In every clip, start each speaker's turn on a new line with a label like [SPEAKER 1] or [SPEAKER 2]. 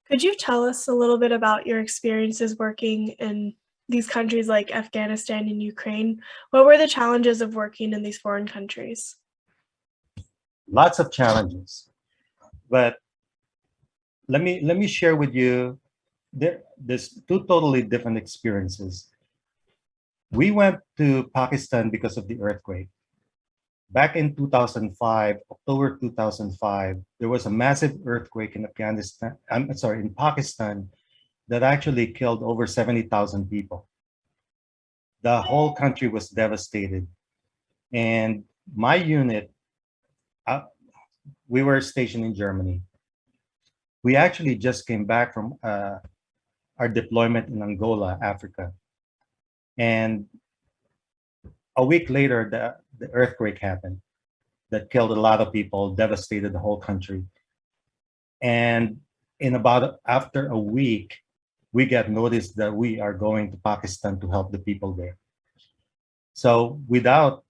[SPEAKER 1] Could you tell us a little bit about your experiences working in these countries like Afghanistan and Ukraine? What were the challenges of working in these foreign countries?
[SPEAKER 2] Lots of challenges, but let me share with you there's two totally different experiences. We went to Pakistan because of the earthquake. Back in 2005, October 2005, there was a massive earthquake in Afghanistan, I'm sorry, in Pakistan that actually killed over 70,000 people. The whole country was devastated. And my unit, uh, we were stationed in Germany. We actually just came back from our deployment in Angola, Africa. And a week later, the earthquake happened that killed a lot of people, devastated the whole country. And in about after a week, we got notice that we are going to Pakistan to help the people there. So without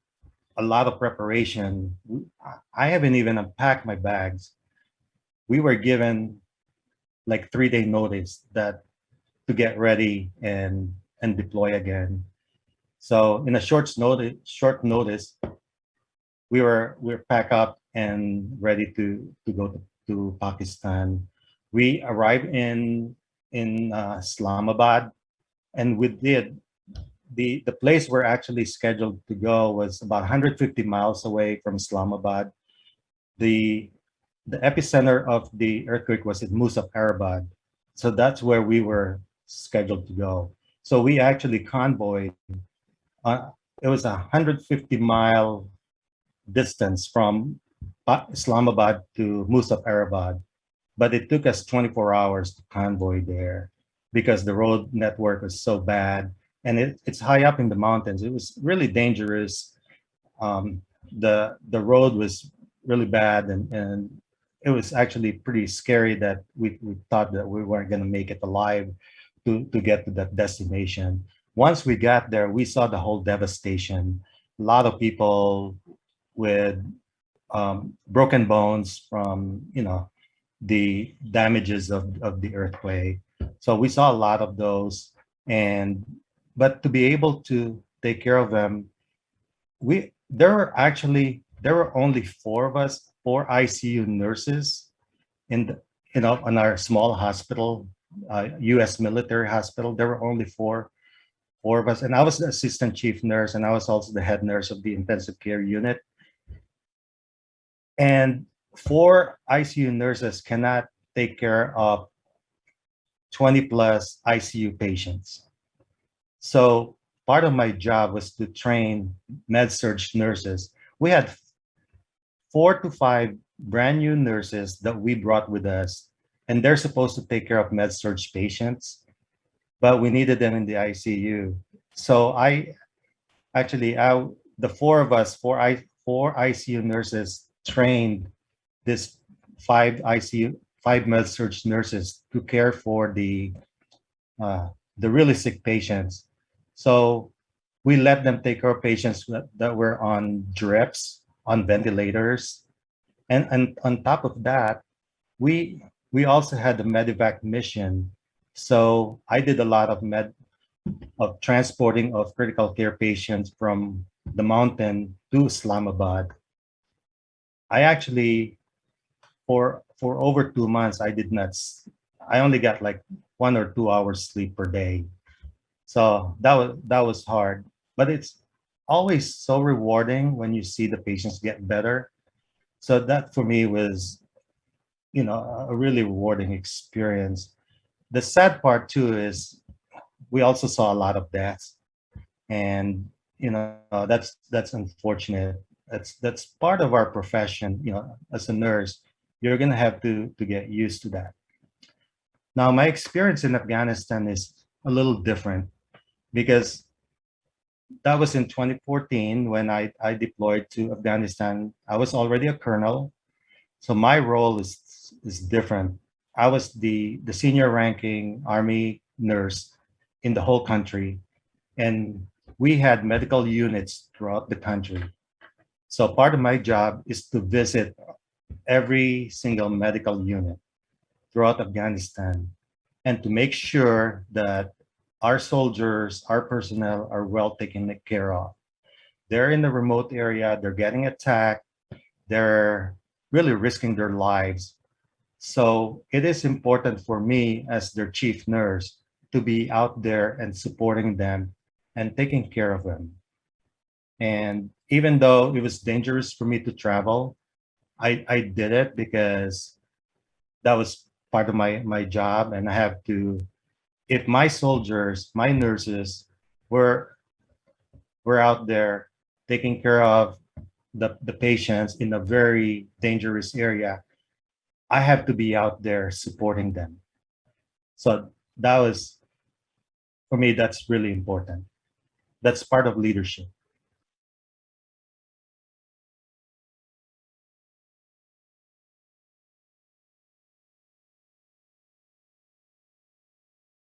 [SPEAKER 2] a lot of preparation, I haven't even unpacked my bags. We were given like 3-day notice that to get ready and deploy again. So in a short notice, we were packed up and ready to go to Pakistan. We arrived in Islamabad, and we did the place we're actually scheduled to go was about 150 miles away from Islamabad. The the epicenter of the earthquake was in Musafirabad, so that's where we were scheduled to go. So we actually convoyed. It was a 150-mile distance from Islamabad to Musafirabad, but it took us 24 hours to convoy there because the road network was so bad, and it's high up in the mountains. It was really dangerous. The road was really bad, and it was actually pretty scary that we thought that we weren't going to make it alive to get to that destination. Once we got there, we saw the whole devastation. A lot of people with broken bones from the damages of the earthquake. So we saw a lot of those, and but to be able to take care of them, we there were only four of us, four ICU nurses in in our small hospital, U.S. military hospital. There were only four of us, and I was the assistant chief nurse, and I was also the head nurse of the intensive care unit. And four ICU nurses cannot take care of 20 plus ICU patients. So part of my job was to train med surg nurses. We had 4 to 5 brand new nurses that we brought with us, and they're supposed to take care of med surg patients, but we needed them in the ICU. So the four of us, four ICU nurses trained this five med surg nurses to care for the really sick patients. So we let them take care of patients that were on drips, on ventilators, and on top of that, we also had the medevac mission. So I did a lot of transporting of critical care patients from the mountain to Islamabad. I actually, for over 2 months, I only got like 1 or 2 hours sleep per day. So that was hard, but it's always so rewarding when you see the patients get better. So that for me was, a really rewarding experience. The sad part too is we also saw a lot of deaths, and that's unfortunate. That's part of our profession. As a nurse, you're gonna have to get used to that. Now, my experience in Afghanistan is a little different because that was in 2014 when I deployed to Afghanistan. I was already a colonel, so my role is different. I was the senior ranking Army nurse in the whole country, and we had medical units throughout the country. So part of my job is to visit every single medical unit. throughout Afghanistan and to make sure that our soldiers, our personnel are well taken care of. They're in the remote area, they're getting attacked, they're really risking their lives. So it is important for me as their chief nurse to be out there and supporting them and taking care of them. And even though it was dangerous for me to travel, I did it because that was part of my job. And I have to, if my soldiers, my nurses were out there taking care of the patients in a very dangerous area, I have to be out there supporting them. So that was, for me, that's really important. That's part of leadership.